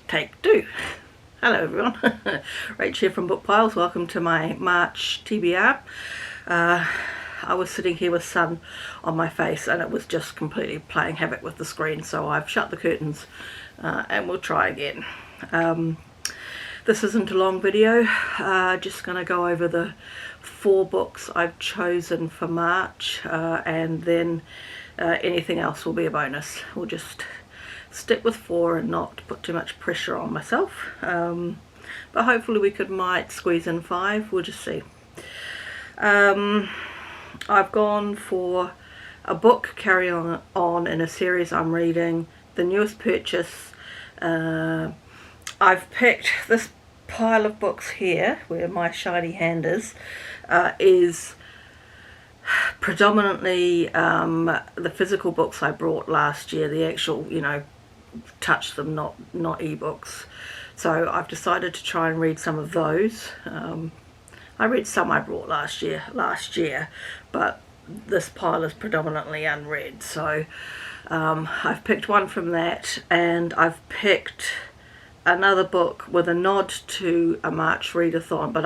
Take two. Hello everyone, Rach here from Bookpiles. Welcome to my March TBR. I was sitting here with sun on my face and it was just completely playing havoc with the screen, so I've shut the curtains and we'll try again. This isn't a long video, just going to go over the 4 books I've chosen for March, and then anything else will be a bonus. We'll just stick with 4 and not put too much pressure on myself, but hopefully we might squeeze in 5. We'll just see. I've gone for a book carrying on in a series I'm reading, the newest purchase. I've picked this pile of books here where my shiny hand is predominantly the physical books I brought last year, the actual, touch them, not ebooks. So I've decided to try and read some of those. I read some I brought last year, but this pile is predominantly unread. So I've picked one from that, and I've picked another book with a nod to a March readathon, but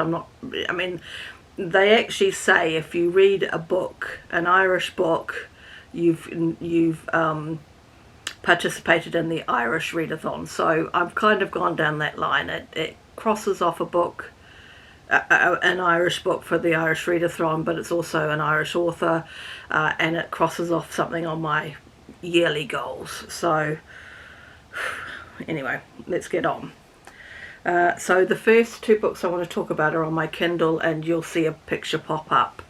they actually say if you read a book, an Irish book, you've participated in the Irish readathon. So I've kind of gone down that line. It crosses off a book, an Irish book for the Irish readathon, but it's also an Irish author, and it crosses off something on my yearly goals. So anyway, let's get on. So the first 2 books I want to talk about are on my Kindle, and you'll see a picture pop up.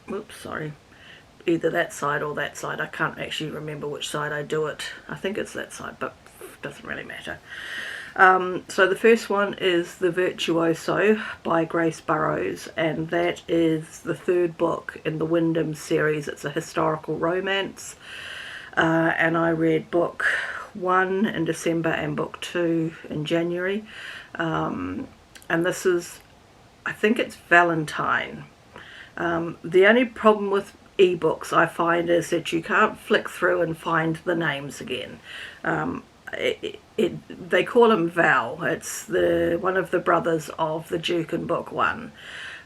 Oops, sorry. Either that side or that side. I can't actually remember which side I do it. I think it's that side, but it doesn't really matter. So the first one is The Virtuoso by Grace Burrows, and that is the 3rd book in the Wyndham series. It's a historical romance, and I read book 1 in December and book 2 in January, and this is, I think it's Valentine. The only problem with ebooks I find is that you can't flick through and find the names again. They call him Val. It's one of the brothers of the Duke in book 1,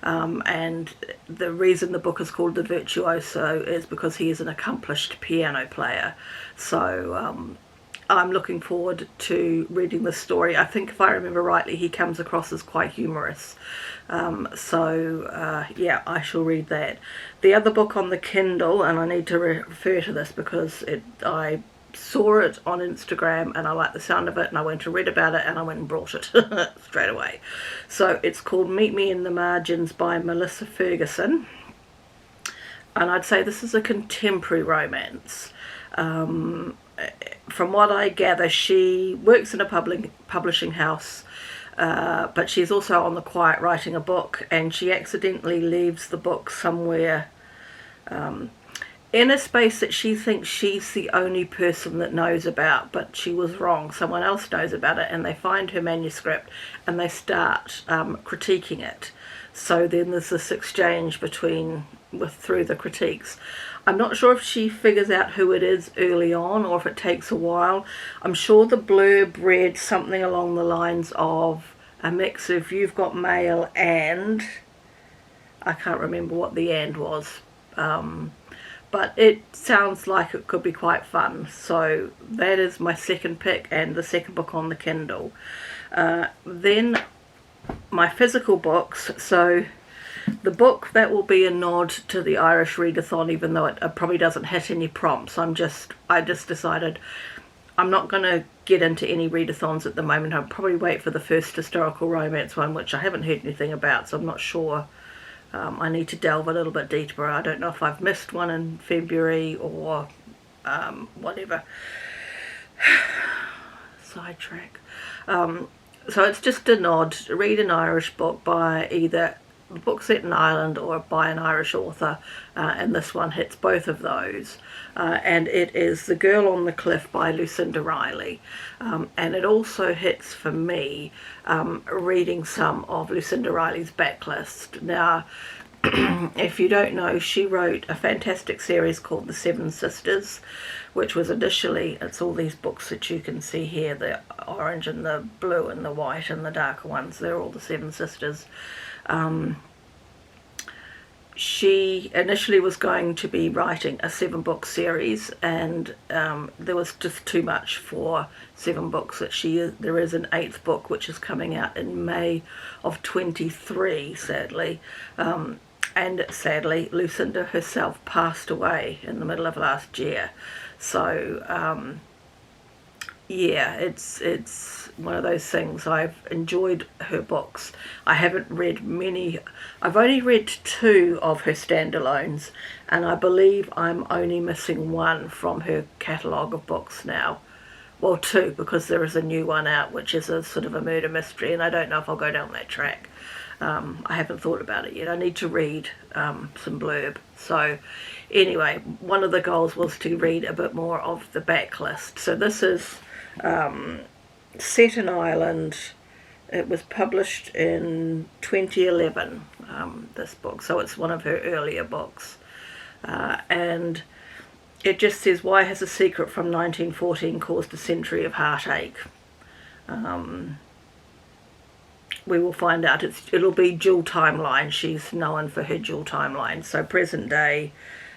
and the reason the book is called The Virtuoso is because he is an accomplished piano player. So I'm looking forward to reading this story. I think if I remember rightly, he comes across as quite humorous. Yeah, I shall read that. The other book on the Kindle, and I need to refer to this because I saw it on Instagram and I liked the sound of it, and I went and read about it, and I went and brought it straight away. So it's called Meet Me in the Margins by Melissa Ferguson, and I'd say this is a contemporary romance. From what I gather, she works in a publishing house, but she's also on the quiet writing a book, and she accidentally leaves the book somewhere in a space that she thinks she's the only person that knows about, but she was wrong. Someone else knows about it, and they find her manuscript and they start critiquing it. So then there's this exchange through the critiques. I'm not sure if she figures out who it is early on or if it takes a while. I'm sure the blurb read something along the lines of a mix of You've Got Mail and... I can't remember what the "and" was. But it sounds like it could be quite fun. So that is my second pick and the second book on the Kindle. Then my physical books. So the book that will be a nod to the Irish readathon, even though it probably doesn't hit any prompts. I just decided I'm not going to get into any readathons at the moment. I'll probably wait for the first historical romance one, which I haven't heard anything about, so I'm not sure. I need to delve a little bit deeper. I don't know if I've missed one in February or whatever. Sidetrack. So it's just a nod. Read an Irish book by either a book set in Ireland or by an Irish author, and this one hits both of those. And it is The Girl on the Cliff by Lucinda Riley. And it also hits for me reading some of Lucinda Riley's backlist. Now, If you don't know, she wrote a fantastic series called The Seven Sisters, which was initially, it's all these books that you can see here, the orange and the blue and the white and the darker ones, they're all the Seven Sisters. She initially was going to be writing a 7-book series, and there was just too much for 7 books. There is an 8th book which is coming out in May of 23, sadly. And sadly, Lucinda herself passed away in the middle of last year. So yeah, it's one of those things. I've enjoyed her books. I haven't read many. I've only read 2 of her standalones, and I believe I'm only missing 1 from her catalogue of books now. Well, 2, because there is a new one out which is a sort of a murder mystery, and I don't know if I'll go down that track. I haven't thought about it yet. I need to read some blurb. So anyway, one of the goals was to read a bit more of the backlist. So this is set in Ireland. It was published in 2011, this book, so it's one of her earlier books. And it just says, why has a secret from 1914 caused a century of heartache? We will find out. It'll be dual timeline. She's known for her dual timeline. So present day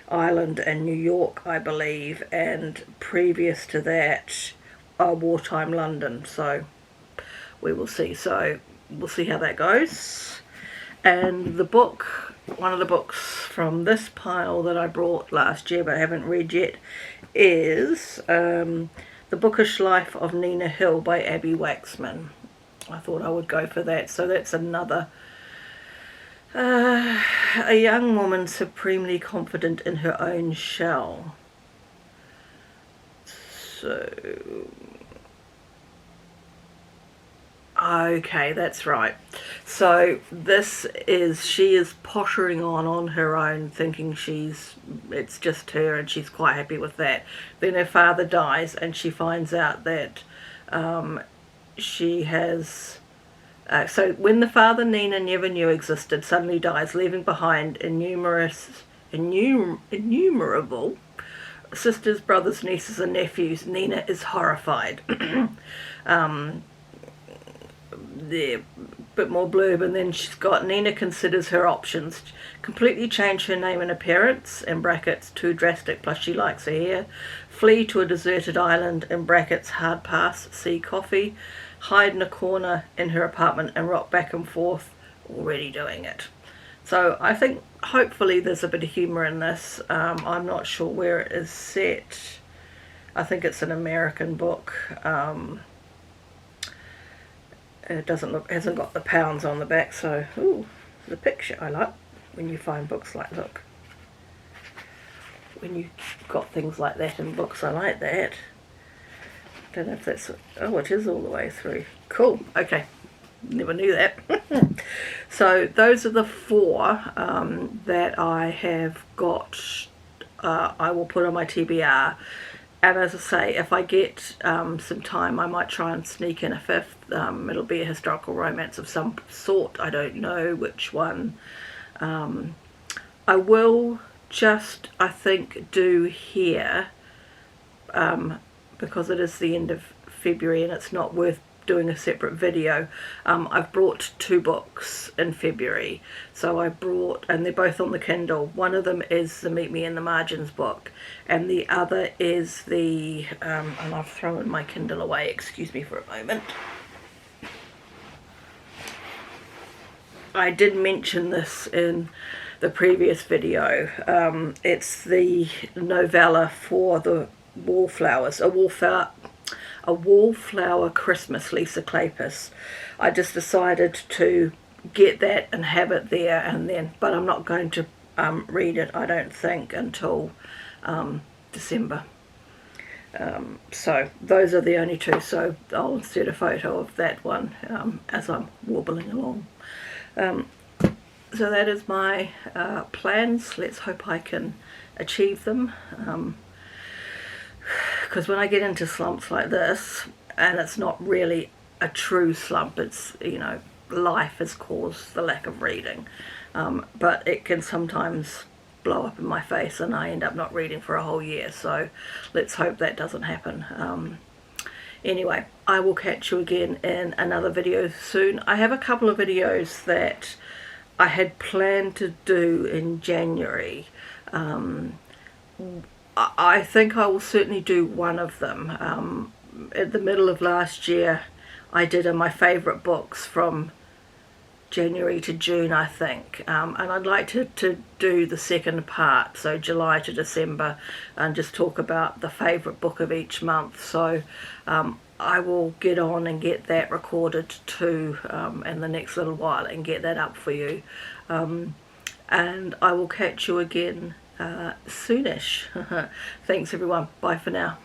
Ireland and New York, I believe, and previous to that, wartime London. So we will see. So we'll see how that goes. And the book, one of the books from this pile that I brought last year but haven't read yet, is The Bookish Life of Nina Hill by Abby Waxman. I thought I would go for that. So that's another, a young woman supremely confident in her own shell. So, okay, that's right. So she is pottering on her own, thinking it's just her and she's quite happy with that. Then her father dies and she finds out that she has, so when the father Nina never knew existed suddenly dies, leaving behind innumerable sisters, brothers, nieces and nephews, Nina is horrified. There, bit more blurb, and then she's got, Nina considers her options: completely change her name and appearance, in brackets too drastic plus she likes her hair, flee to a deserted island, in brackets hard pass, see coffee, hide in a corner in her apartment and rock back and forth, already doing it. So I think hopefully there's a bit of humour in this. I'm not sure where it is set. I think it's an American book. It hasn't got the pounds on the back, so, ooh, the picture I like when you find books like, look. When you've got things like that in books, I like that. Don't know if that's, oh, it is all the way through. Cool, okay, never knew that. So those are the 4 that I have got, I will put on my TBR. And as I say, if I get some time, I might try and sneak in a 5th. It'll be a historical romance of some sort. I don't know which one. I will just, I think, do here, because it is the end of February and it's not worth doing a separate video. I've brought 2 books in February. So I brought, and they're both on the Kindle. One of them is the Meet Me in the Margins book, and the other is the, and I've thrown my Kindle away, excuse me for a moment. I did mention this in the previous video. It's the novella for the Wallflowers, a Wallflower Christmas, Lisa Kleypas. I just decided to get that and have it there, and then, but I'm not going to read it, I don't think, until December. So those are the only 2, so I'll insert a photo of that one as I'm warbling along. So that is my plans. Let's hope I can achieve them. Because when I get into slumps like this, and it's not really a true slump, it's, you know, life has caused the lack of reading. but it can sometimes blow up in my face and I end up not reading for a whole year, so let's hope that doesn't happen. Anyway, I will catch you again in another video soon. I have a couple of videos that I had planned to do in January. I think I will certainly do one of them. At the middle of last year I did my favourite books from January to June, I think, and I'd like to do the second part, so July to December, and just talk about the favourite book of each month. So I will get on and get that recorded too in the next little while and get that up for you, and I will catch you again soonish. Thanks everyone, bye for now.